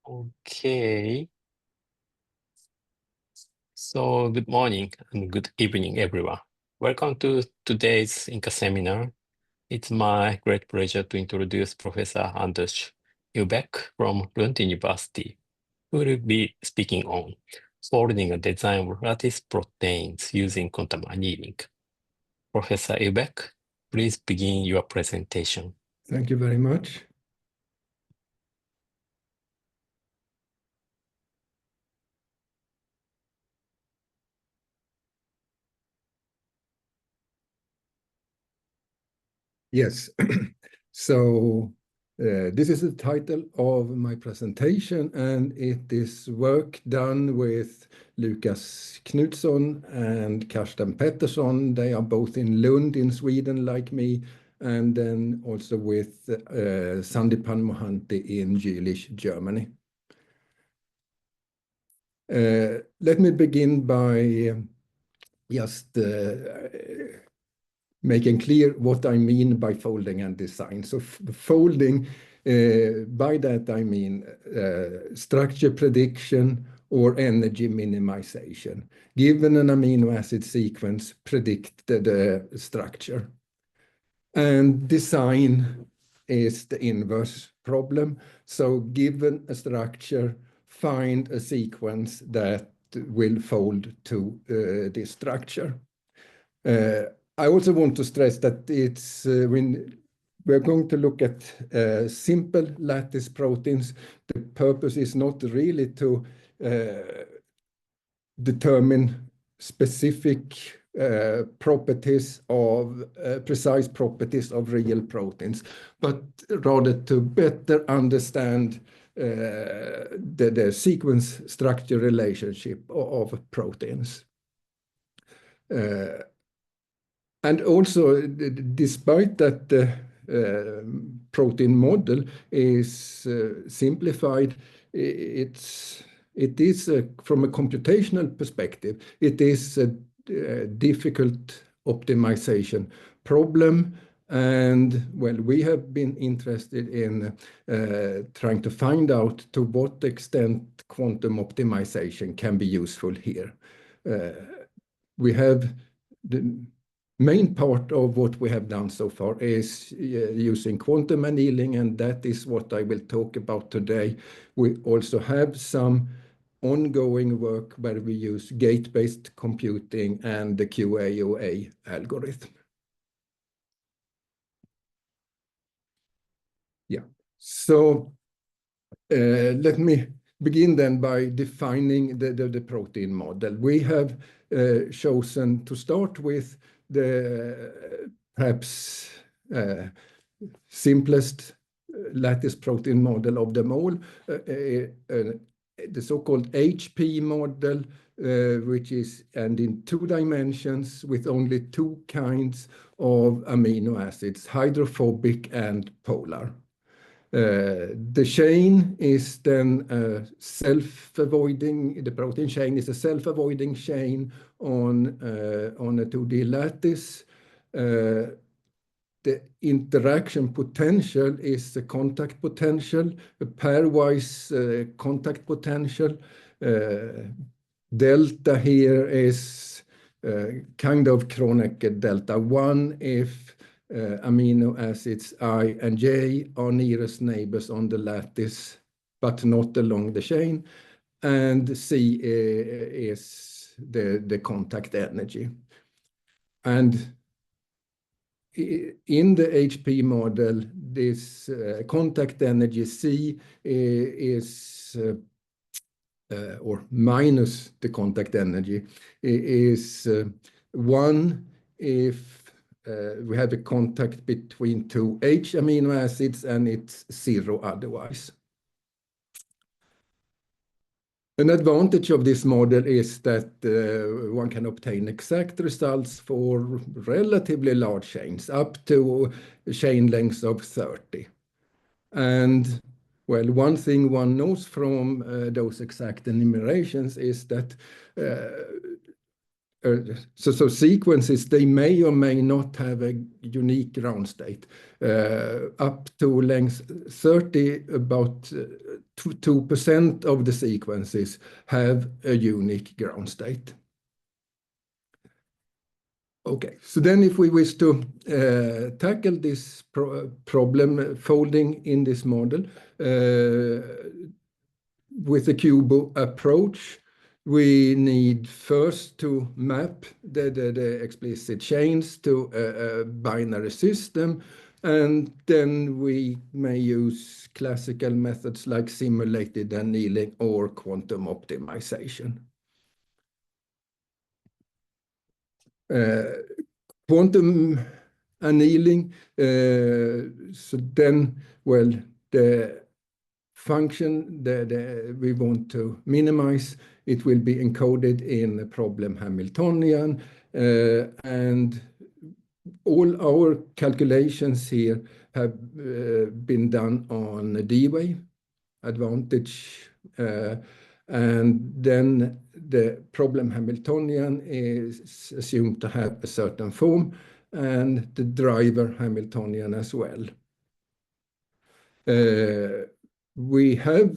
Okay. So good morning and good evening, everyone. Welcome to today's INQA seminar. It's my great pleasure to introduce Professor Anders Irbaeck from Lund University, who will be speaking on folding a design of lattice proteins using quantum annealing. Professor Irbaeck, please begin your presentation. Thank you very much. Yes, so this is the title of my presentation, and it is work done with Lukas Knutsson and Karsten Pettersson. They are both in Lund in Sweden, like me, and then also with Sandipan Mohanty in Jülich, Germany. Let me begin by just making clear what I mean by folding and design. So folding, by that I mean structure prediction or energy minimization. Given an amino acid sequence, predict the structure. And design is the inverse problem. So given a structure, find a sequence that will fold to this structure. I also want to stress that it's when we're going to look at simple lattice proteins, the purpose is not really to determine specific properties of precise properties of real proteins, but rather to better understand the sequence structure relationship of proteins. And also, despite that the protein model is simplified, it is from a computational perspective, it is a difficult optimization problem. And well, we have been interested in trying to find out to what extent quantum optimization can be useful here. We have the main part of what we have done so far is using quantum annealing, and that is what I will talk about today. We also have some ongoing work where we use gate-based computing and the QAOA algorithm. Yeah, so let me begin then by defining the protein model. We have chosen to start with the perhaps simplest lattice protein model of them all, the so-called HP model, which is and in 2 dimensions with only 2 kinds of amino acids, hydrophobic and polar. The chain is then self-avoiding. The protein chain is a self-avoiding chain on a 2D lattice. The interaction potential is the contact potential, a pairwise contact potential. Delta here is kind of Kronecker delta 1 if amino acids I and J are nearest neighbors on the lattice, but not along the chain. And C is the contact energy. And in the HP model, this contact energy C is, or minus the contact energy, is 1 if we have a contact between 2 H amino acids and it's 0 otherwise. An advantage of this model is that one can obtain exact results for relatively large chains, up to chain lengths of 30. And well, one thing one knows from those exact enumerations is that so sequences, they may or may not have a unique ground state. Up to length 30, about 2% of the sequences have a unique ground state. Okay, so then if we wish to tackle this problem folding in this model with the QUBO approach, we need first to map the explicit chains to a binary system, and then we may use classical methods like simulated annealing or quantum optimization. Quantum annealing, so then, well, the function that we want to minimize, it will be encoded in a problem Hamiltonian, and all our calculations here have been done on a D-wave advantage, and then the problem Hamiltonian is assumed to have a certain form, and the driver Hamiltonian as well. We have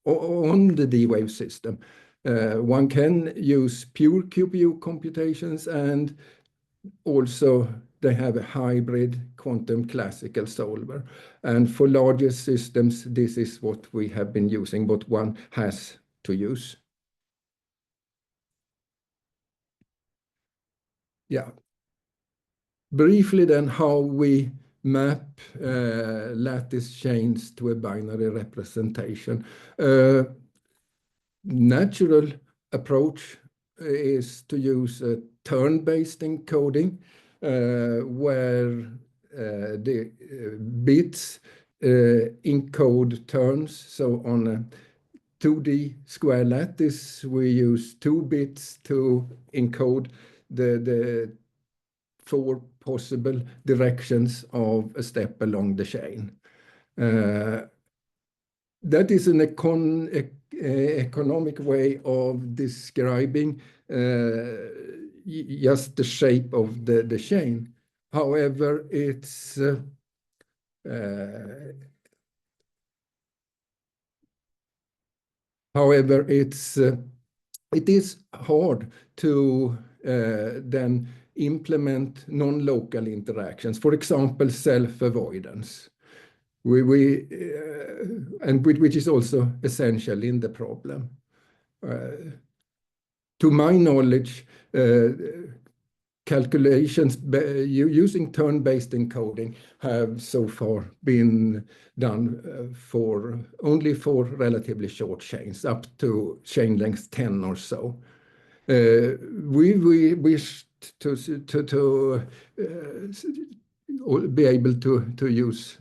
on the D-wave system, one can use pure QPU computations, and also they have a hybrid quantum classical solver. And for larger systems, this is what we have been using, what one has to use. Yeah. Briefly then, how we map lattice chains to a binary representation. Natural approach is to use a turn-based encoding, where the bits encode turns. So on a 2D square lattice, we use 2 bits to encode the 4 possible directions of a step along the chain. That is an economic way of describing just the shape of the chain. However, it is hard to then implement non-local interactions, for example, self-avoidance, and which is also essential in the problem. To my knowledge, calculations using turn-based encoding have so far been done only for relatively short chains, up to chain length 10 or so. We wished to be able to use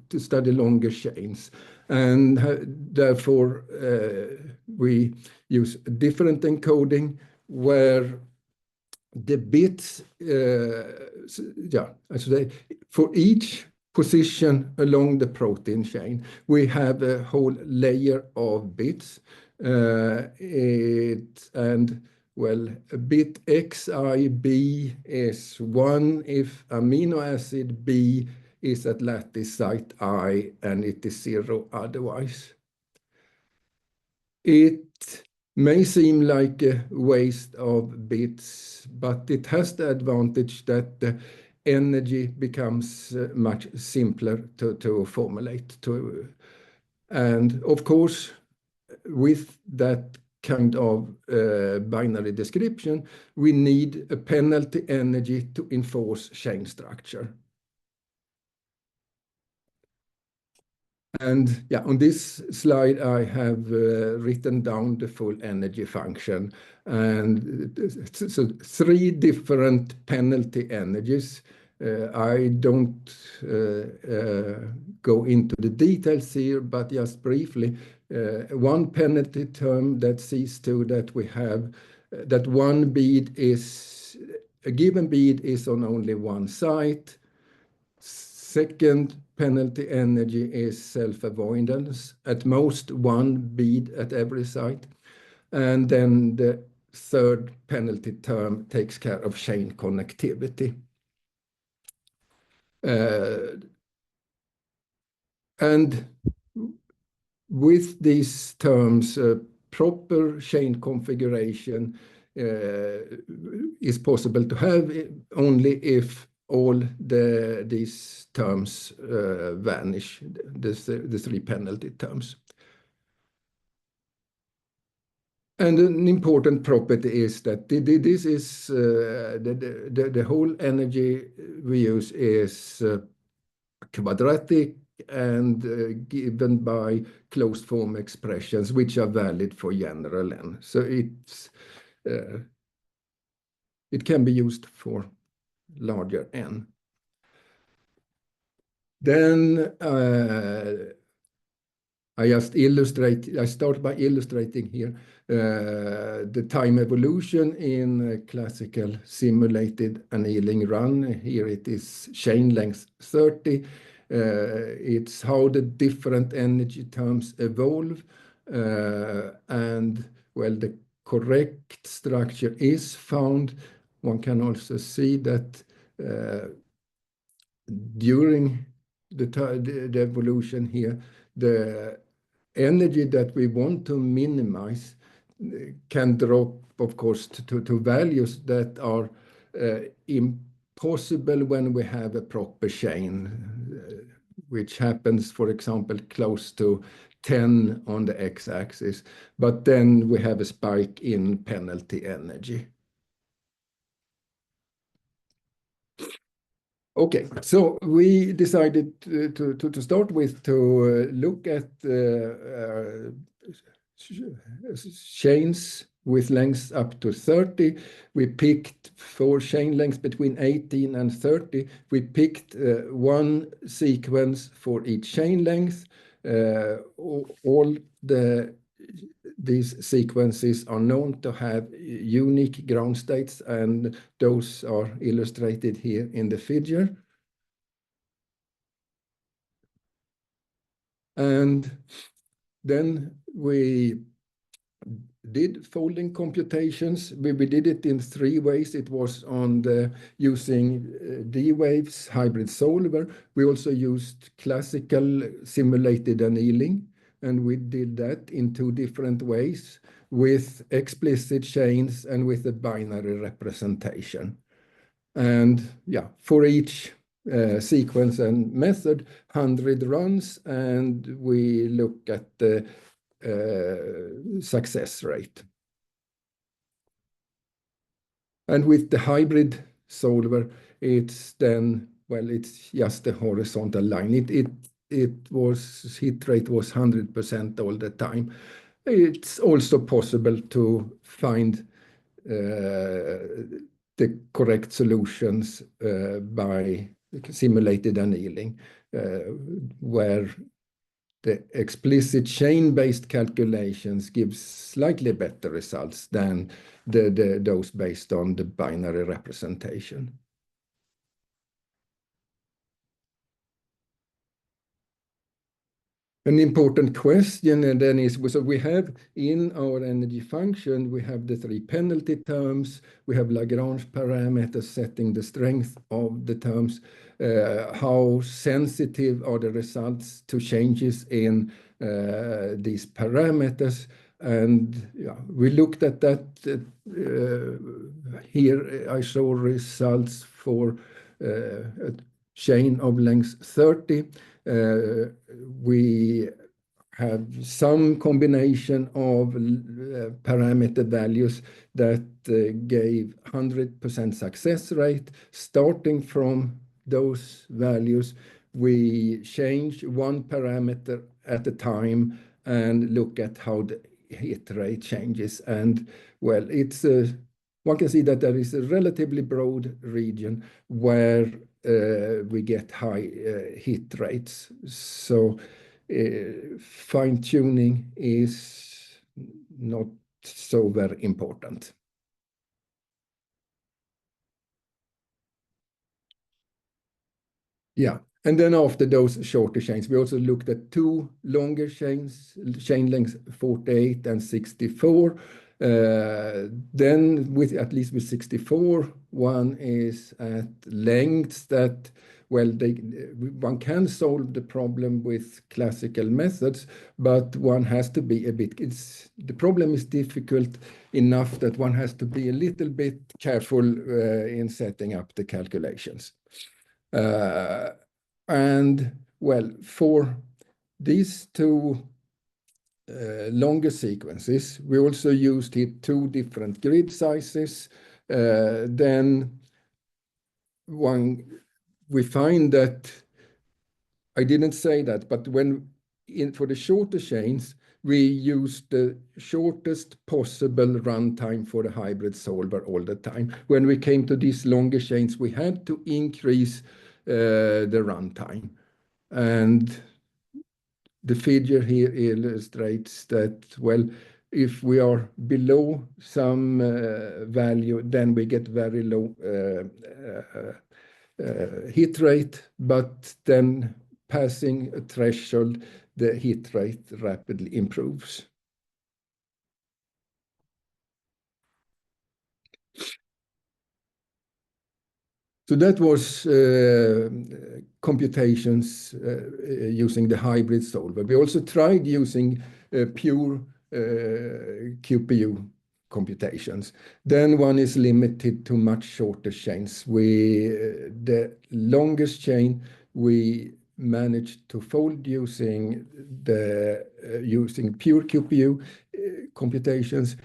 to study longer chains, and therefore we use different encoding where the bits, for each position along the protein chain, we have a whole layer of bits, and well, bit XIB is 1 if amino acid B is at lattice site I, and it is 0 otherwise. It may seem like a waste of bits, but it has the advantage that the energy becomes much simpler to formulate. And of course, with that kind of binary description, we need a penalty energy to enforce chain structure. And yeah, on this slide, I have written down the full energy function. And so 3 different penalty energies. I don't go into the details here, but just briefly, one penalty term that sees to that we have that one bead is, a given bead is on only one site. Second penalty energy is self-avoidance, at most 1 bead at every site. And then the third penalty term takes care of chain connectivity. And with these terms, proper chain configuration is possible to have only if all these terms vanish, the three penalty terms. And an important property is that this is the whole energy we use is quadratic and given by closed form expressions, which are valid for general n. So it can be used for larger n. Then I start by illustrating here the time evolution in a classical simulated annealing run. Here it is chain length 30. It's how the different energy terms evolve. And well, the correct structure is found. One can also see that during the evolution here, the energy that we want to minimize can drop, of course, to values that are impossible when we have a proper chain, which happens, for example, close to 10 on the x-axis. But then we have a spike in penalty energy. Okay, so we decided to start with to look at chains with lengths up to 30. We picked 4 chain lengths between 18 and 30. We picked one sequence for each chain length. All these sequences are known to have unique ground states, and those are illustrated here in the figure. And then we did folding computations. We did it in 3 ways. It was on using D-Waves hybrid solver. We also used classical simulated annealing, and we did that in 2 different ways, with explicit chains and with a binary representation. And yeah, for each sequence and method, 100 runs, and we look at the success rate. And with the hybrid solver, it's then, well, it's just a horizontal line. It was, hit rate was 100% all the time. It's also possible to find the correct solutions by simulated annealing, where the explicit chain-based calculations give slightly better results than those based on the binary representation. An important question and then is, so we have in our energy function, we have the 3 penalty terms, we have Lagrange parameters setting the strength of the terms, how sensitive are the results to changes in these parameters. And yeah, we looked at that. Here I show results for a chain of length 30. We have some combination of parameter values that gave 100% success rate. Starting from those values, we change one parameter at a time and look at how the hit rate changes. And well, it's one can see that there is a relatively broad region where we get high hit rates. So fine-tuning is not so very important. Yeah, and then after those shorter chains, we also looked at 2 longer chains, chain lengths 48 and 64. Then at least with 64, one is at lengths that, well, one can solve the problem with classical methods, but one has to be a bit, the problem is difficult enough that one has to be a little bit careful in setting up the calculations. And well, for these two longer sequences, we also used here two different grid sizes. Then we find that, I didn't say that, but for the shorter chains, we use the shortest possible runtime for the hybrid solver all the time. When we came to these longer chains, we had to increase the runtime. And the figure here illustrates that, well, if we are below some value, then we get very low hit rate, but then passing a threshold, the hit rate rapidly improves. So that was computations using the hybrid solver. We also tried using pure QPU computations. Then one is limited to much shorter chains. The longest chain we managed to fold using pure QPU computations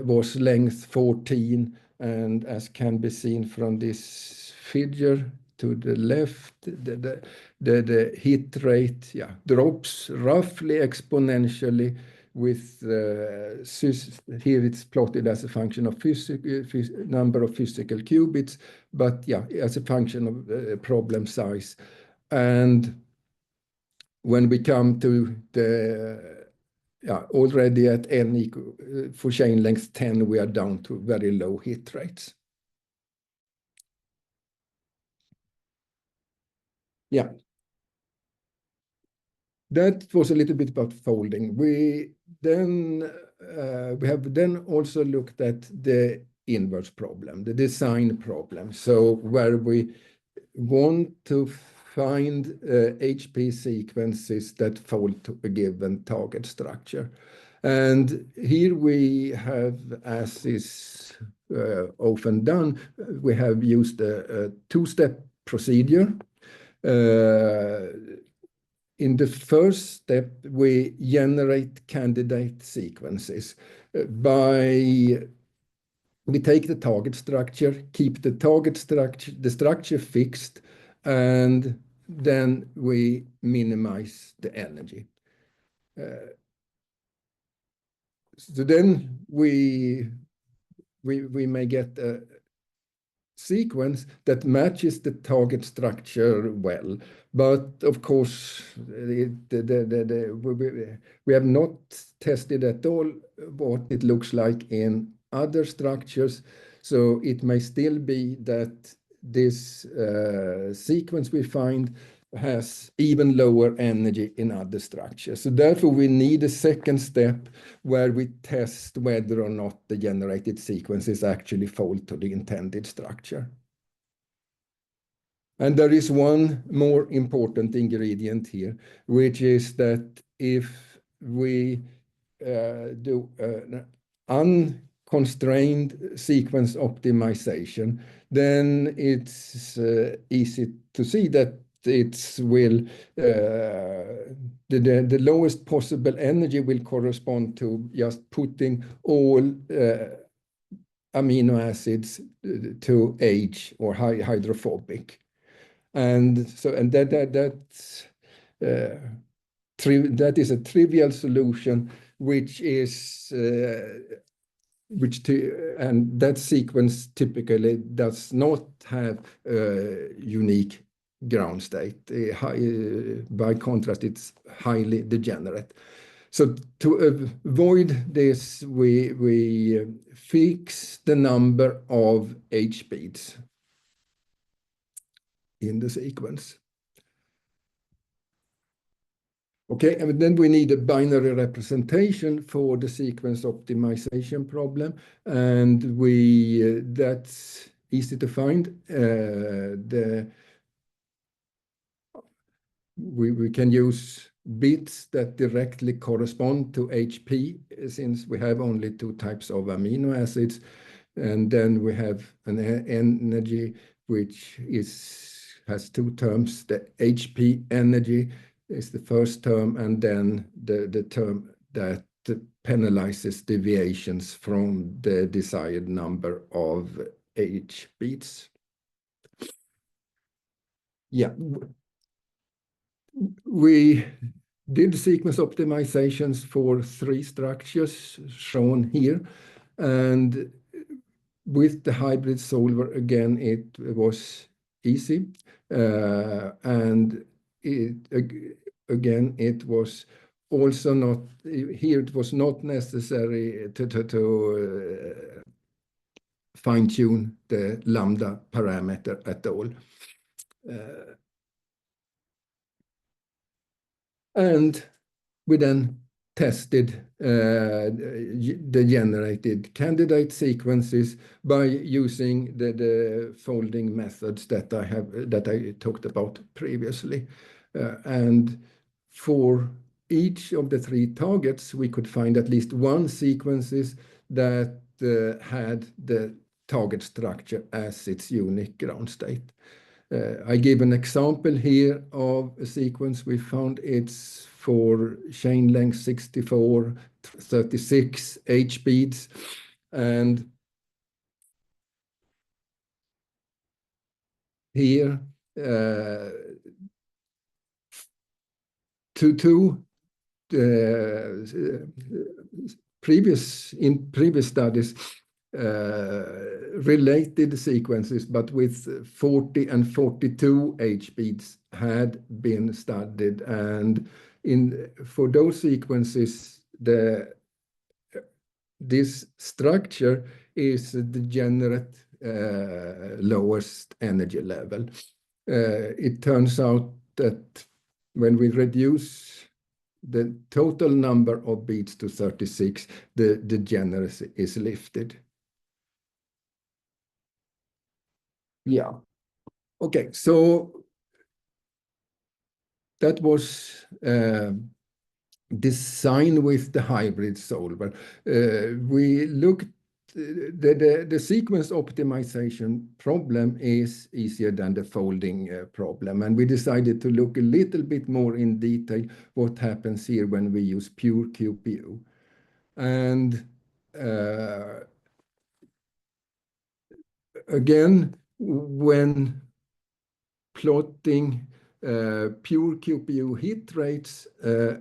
was length 14, and as can be seen from this figure to the left, the hit rate drops roughly exponentially with here it's plotted as a function of number of physical qubits, but as a function of problem size. And when we come to the already at n equal for chain length 10, we are down to very low hit rates. That was a little bit about folding. We have then also looked at the inverse problem, the design problem. So where we want to find HP sequences that fold to a given target structure. And here we have, as is often done, we have used a two-step procedure. In the first step, we generate candidate sequences we take the target structure, keep the structure fixed, and then we minimize the energy. So then we may get a sequence that matches the target structure well. But of course, we have not tested at all what it looks like in other structures. So it may still be that this sequence we find has even lower energy in other structures. So therefore, we need a second step where we test whether or not the generated sequences actually fold to the intended structure. And there is one more important ingredient here, which is that if we do an unconstrained sequence optimization, then it's easy to see that the lowest possible energy will correspond to just putting all amino acids to H or hydrophobic. And so that is a trivial solution, and that sequence typically does not have a unique ground state. By contrast, it's highly degenerate. So to avoid this, we fix the number of H beats in the sequence. Okay, and then we need a binary representation for the sequence optimization problem, and that's easy to find. We can use bits that directly correspond to HP, since we have only two types of amino acids, and then we have an energy which has two terms. The HP energy is the first term, and then the term that penalizes deviations from the desired number of H beats. Yeah, we did sequence optimizations for 3 structures shown here, and with the hybrid solver, again, it was easy, and again, it was also not here. It was not necessary to fine-tune the lambda parameter at all. And we then tested the generated candidate sequences by using the folding methods that I talked about previously. And for each of the 3 targets, we could find at least one sequences that had the target structure as its unique ground state. I give an example here of a sequence we found. It's for chain length 64, 36 H beads, and here in previous studies, related sequences, but with 40 and 42 H beats had been studied, and for those sequences, this structure is the degenerate lowest energy level. It turns out that when we reduce the total number of beats to 36, the degeneracy is lifted. Yeah. Okay, so that was design with the hybrid solver. We looked the sequence optimization problem is easier than the folding problem, and we decided to look a little bit more in detail what happens here when we use pure QPO. And again, when plotting pure QPO hit rates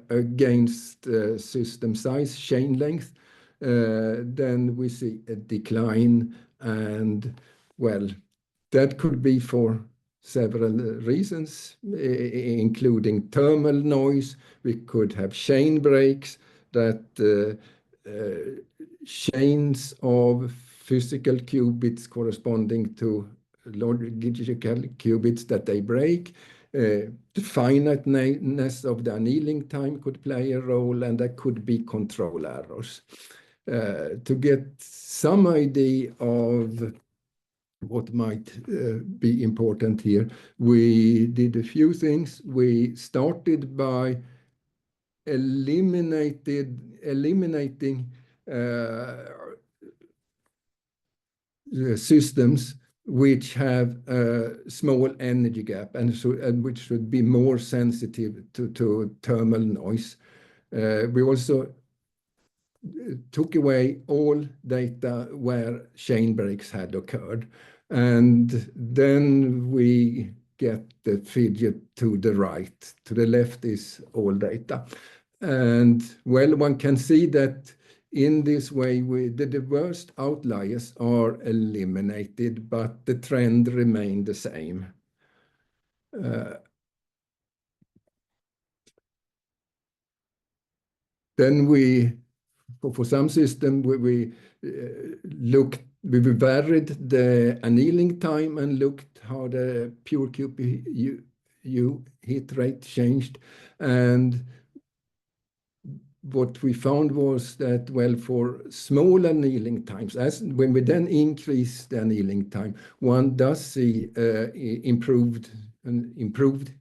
against system size, chain length, then we see a decline, and well, that could be for several reasons, including thermal noise. We could have chain breaks, that chains of physical qubits corresponding to logical qubits that they break. The finiteness of the annealing time could play a role, and there could be control errors. To get some idea of what might be important here, we did a few things. We started by eliminating systems which have a small energy gap, and which should be more sensitive to thermal noise. We also took away all data where chain breaks had occurred, and then we get the figure to the right. To the left is all data, and well, one can see that in this way, the worst outliers are eliminated, but the trend remained the same. Then for some system, we varied the annealing time and looked how the pure QPU hit rate changed, and what we found was that, well, for small annealing times, as when we then increase the annealing time, one does see improved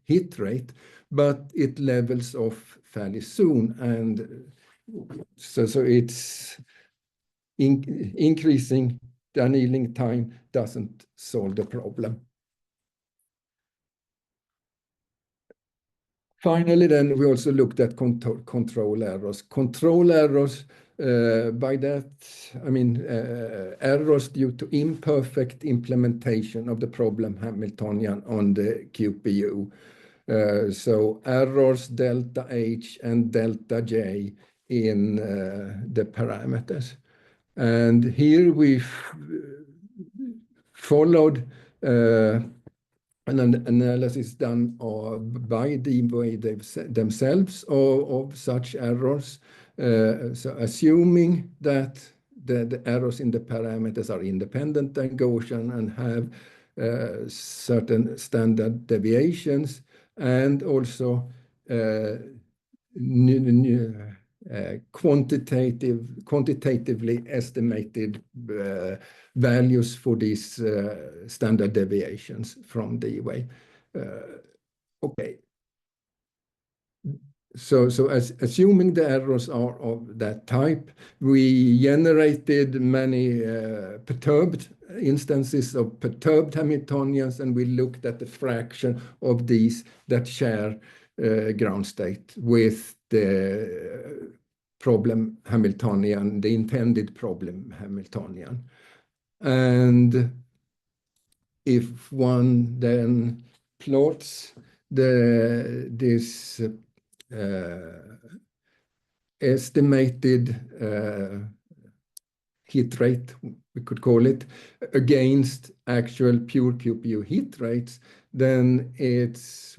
hit rate, but it levels off fairly soon. And so it's increasing the annealing time doesn't solve the problem. Finally, then we also looked at control errors. Control errors, by that, I mean, errors due to imperfect implementation of the problem Hamiltonian on the QPU. So errors delta H and delta J in the parameters. And here we followed an analysis done by DeepWave themselves of such errors. So assuming that the errors in the parameters are independent and Gaussian and have certain standard deviations, and also quantitatively estimated values for these standard deviations from DeepWave. Okay. So as assuming the errors are of that type, we generated many perturbed instances of perturbed Hamiltonians, and we looked at the fraction of these that share ground state with the problem Hamiltonian, the intended problem Hamiltonian. And if one then plots this estimated hit rate, we could call it, against actual pure QPU hit rates, then it's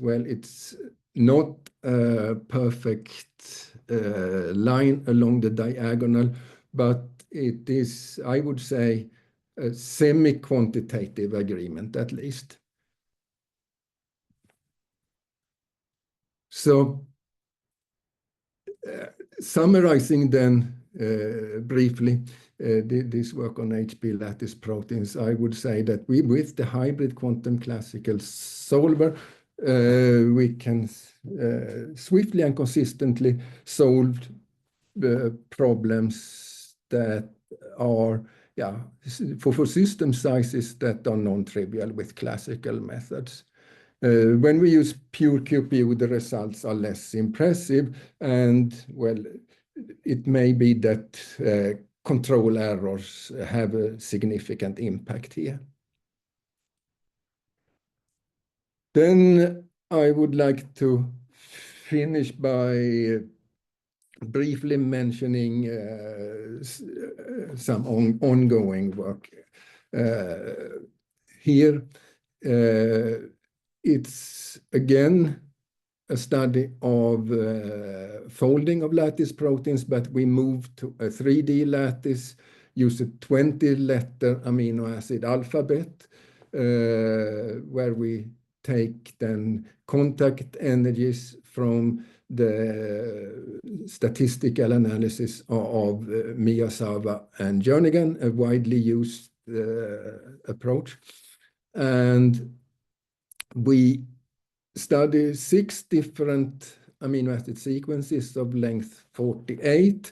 not a perfect line along the diagonal, but it is, I would say, a semi-quantitative agreement at least. So summarizing then briefly this work on HP lattice proteins, I would say that with the hybrid quantum classical solver, we can swiftly and consistently solve the problems that are, for system sizes that are non-trivial with classical methods. When we use pure QPU, the results are less impressive, and well, it may be that control errors have a significant impact here. Then I would like to finish by briefly mentioning some ongoing work. Here, it's again a study of folding of lattice proteins, but we moved to a 3D lattice, use a 20-letter amino acid alphabet, where we take then contact energies from the statistical analysis of Miyazawa and Jernigan, a widely used approach. And we study 6 different amino acid sequences of length 48,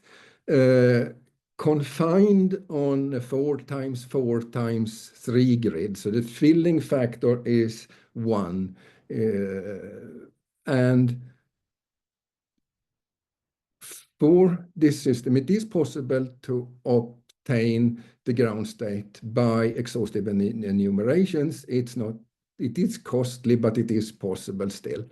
confined on a 4x4x3 grid. So the filling factor is 1. And for this system, it is possible to obtain the ground state by exhaustive enumerations. It is costly, but it is possible still.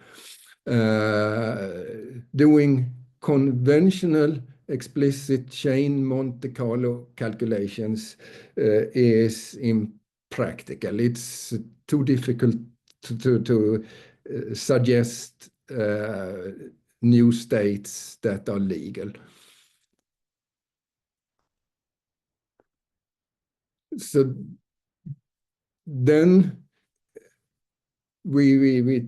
Doing conventional explicit-chain Monte Carlo calculations is impractical. It's too difficult to suggest new states that are legal. So then we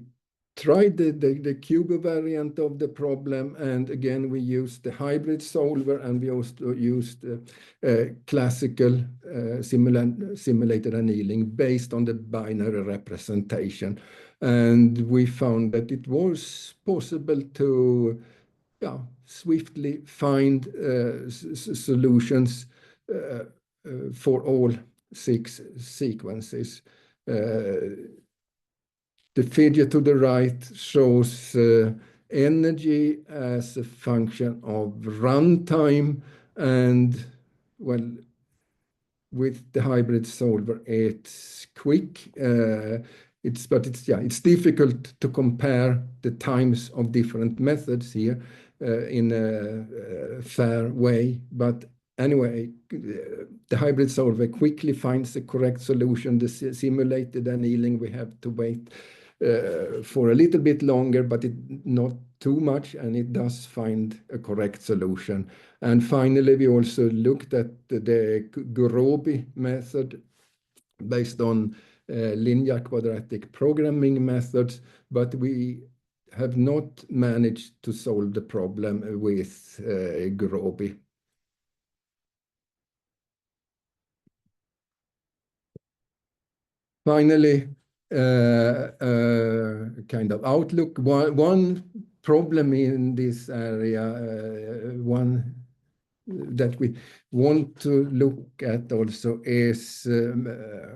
tried the QUBO variant of the problem, and again, we used the hybrid solver, and we also used classical simulated annealing based on the binary representation. And we found that it was possible to swiftly find solutions for all 6 sequences. The figure to the right shows energy as a function of runtime, and well, with the hybrid solver, it's quick. But it's difficult to compare the times of different methods here in a fair way. But anyway, the hybrid solver quickly finds the correct solution. The simulated annealing, we have to wait for a little bit longer, but not too much, and it does find a correct solution. And finally, we also looked at the QUBO method based on linear quadratic programming methods, but we have not managed to solve the problem with QUBO. Finally, kind of outlook. One problem in this area, one that we want to look at also is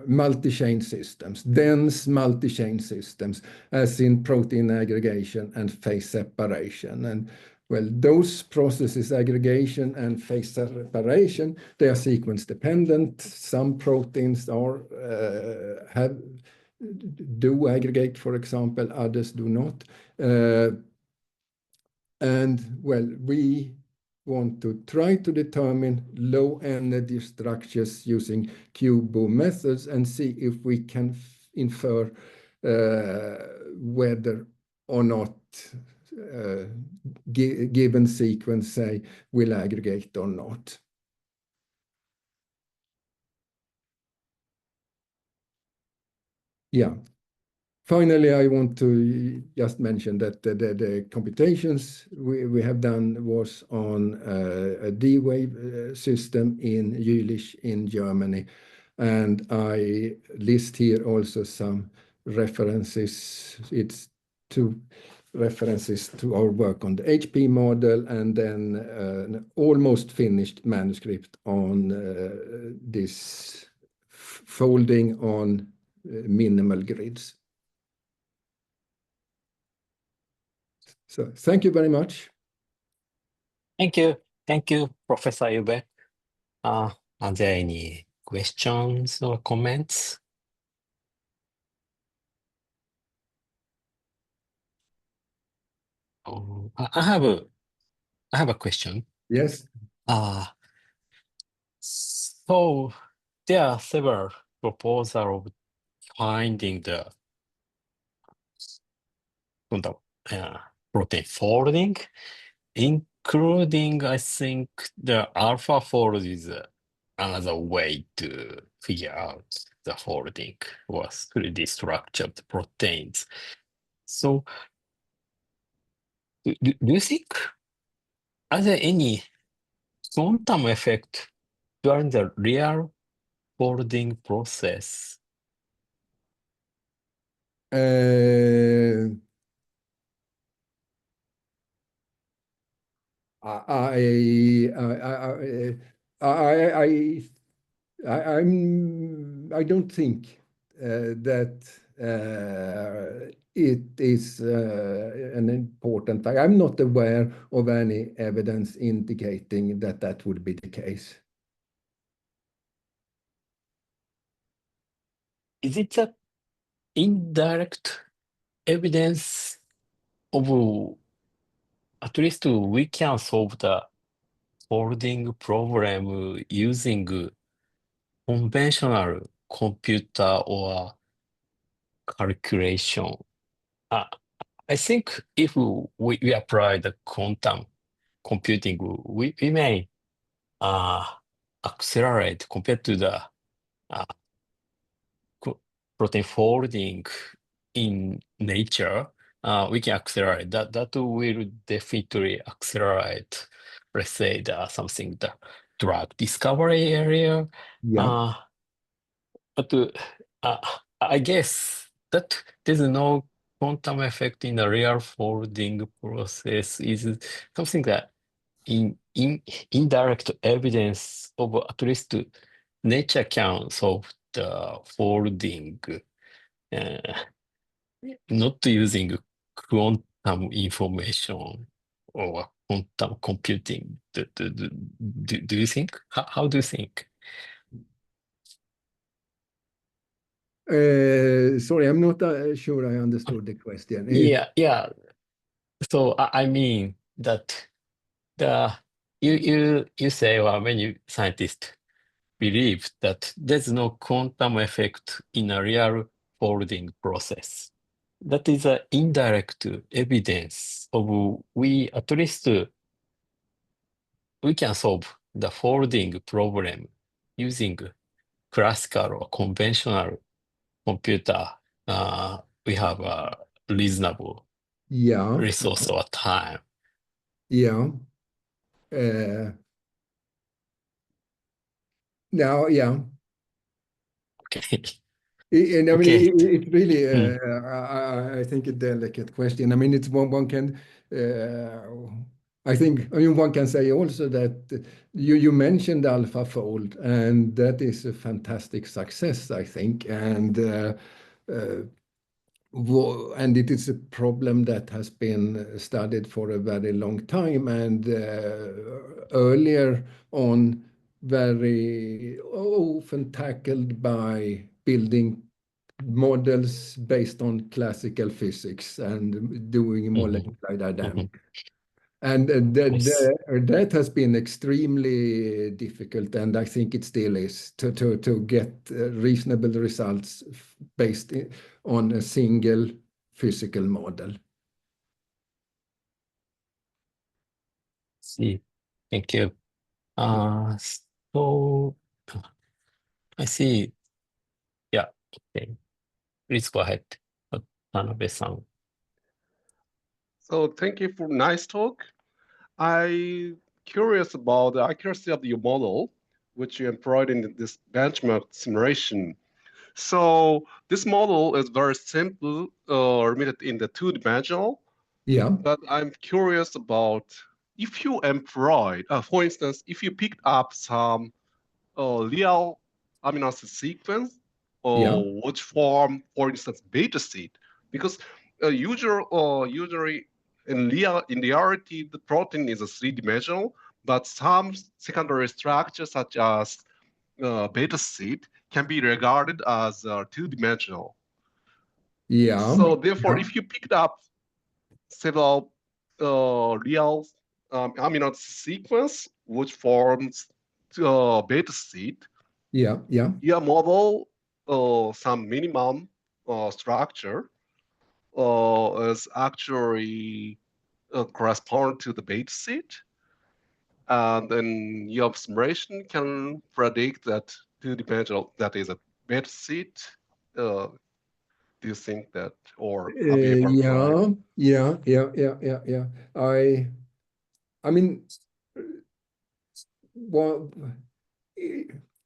multi-chain systems, dense multi-chain systems, as in protein aggregation and phase separation. And well, those processes, aggregation and phase separation, they are sequence dependent. Some proteins are do aggregate, for example, others do not. And well, we want to try to determine low energy structures using QUBO methods and see if we can infer whether or not given sequence, say, will aggregate or not. Yeah. Finally, I want to just mention that the computations we have done was on a D-wave system in Jülich in Germany. And I list here also some references. It's 2 references to our work on the HP model, and then an almost finished manuscript on this folding on minimal grids. So thank you very much. Thank you, Professor Irbaeck. Are there any questions or comments? I have a question. Yes. So there are several proposals of finding the protein folding, including, I think, the alpha fold is another way to figure out the folding or 3D structure of the proteins. So do you think, are there any quantum effect during the real folding process? I don't think that it is an important fact. I'm not aware of any evidence indicating that that would be the case. Is it an indirect evidence of at least we can solve the folding problem using conventional computer or calculation? I think if we apply the quantum computing, we may accelerate compared to the protein folding in nature. we can accelerate that. That will definitely accelerate, let's say, the drug discovery area. Yeah. Uh, but I guess that there's no quantum effect in the real folding process is something that in indirect evidence of at least nature can solve the folding, uh, not using quantum information or quantum computing. Do you think? How do you think? Sorry, I'm not sure I understood the question. Yeah. So I mean that the you say, well, many scientists believe that there's no quantum effect in a real folding process. That is an indirect evidence of we at least we can solve the folding problem using classical or conventional computer. We have a reasonable Yeah, resource or time. yeah. Uh, Now, yeah. Okay. And I mean, Okay. it's really, Mm, I think, a delicate question. I mean, it's one can, I think, I mean, one can say also that you mentioned AlphaFold, and that is a fantastic success, I think. Uh, and it is a problem that has been studied for a very long time, and earlier on, very often tackled by building models based on classical physics and doing mhm, molecular mhm. dynamics. And Yes. that has been extremely difficult, and I think it still is, to get reasonable results based on a single physical model. See. Thank you. So I see. Yeah. Okay. Please go ahead. Tanabe-san. So thank you for nice talk. I curious about the accuracy of your model, which you employed in this benchmark simulation. So this model is very simple, limited in the two-dimensional, Yeah, but I'm curious about if you employed, for instance, if you picked up some real amino acid sequence yeah, or which form, for instance, beta seed, because usually in reality the protein is a three-dimensional, but some secondary structures such as beta seed can be regarded as two-dimensional. yeah, So therefore, yeah, if you picked up several real amino acid sequence which forms beta seed, yeah, yeah, your model some minimum structure is actually correspond to the beta seed, and then your simulation can predict that two-dimensional that is a beta seed. Do you think that, or have you ever tried? yeah, yeah, yeah, yeah, yeah, yeah. I mean, well,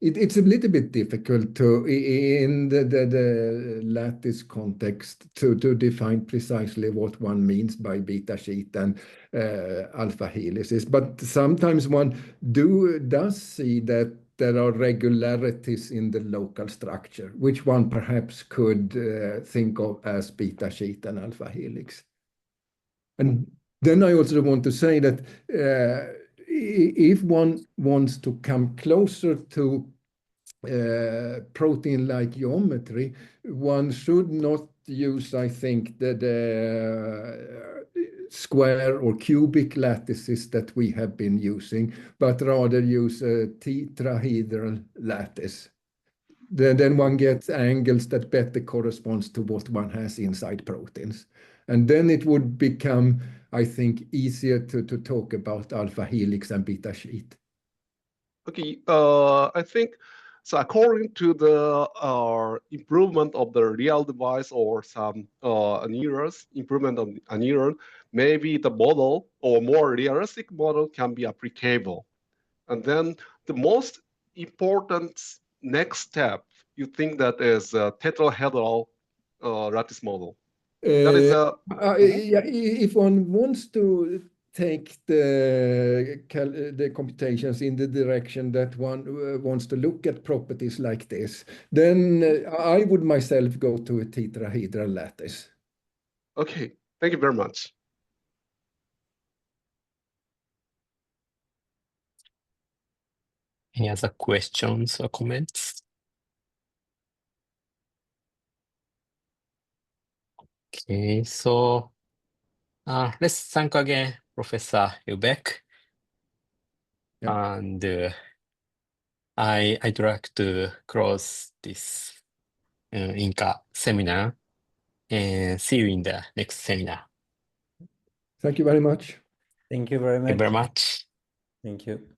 it's a little bit difficult to, in the lattice context, to define precisely what one means by beta sheet and alpha helices. But sometimes one does see that there are regularities in the local structure, which one perhaps could think of as beta sheet and alpha helix. And then I also want to say that if one wants to come closer to protein-like geometry, one should not use, I think, the square or cubic lattices that we have been using, but rather use a tetrahedral lattice. Then one gets angles that better corresponds to what one has inside proteins. And then it would become, I think, easier to talk about alpha helix and beta sheet. Okay, I think So according to the improvement of the real device or some annealers, improvement of annealer, maybe the model or more realistic model can be applicable. And then the most important next step, you think that is a tetrahedral lattice model. That is a Yeah, if one wants to take the computations in the direction that one wants to look at properties like this, then I would myself go to a tetrahedral lattice. okay. Thank you very much. Any other questions or comments? Okay, so let's thank again Professor Irbaeck. Yeah. And I'd like to close this INQA seminar and see you in the next seminar. Thank you very much. Thank you very Thank you much. very much. Thank you.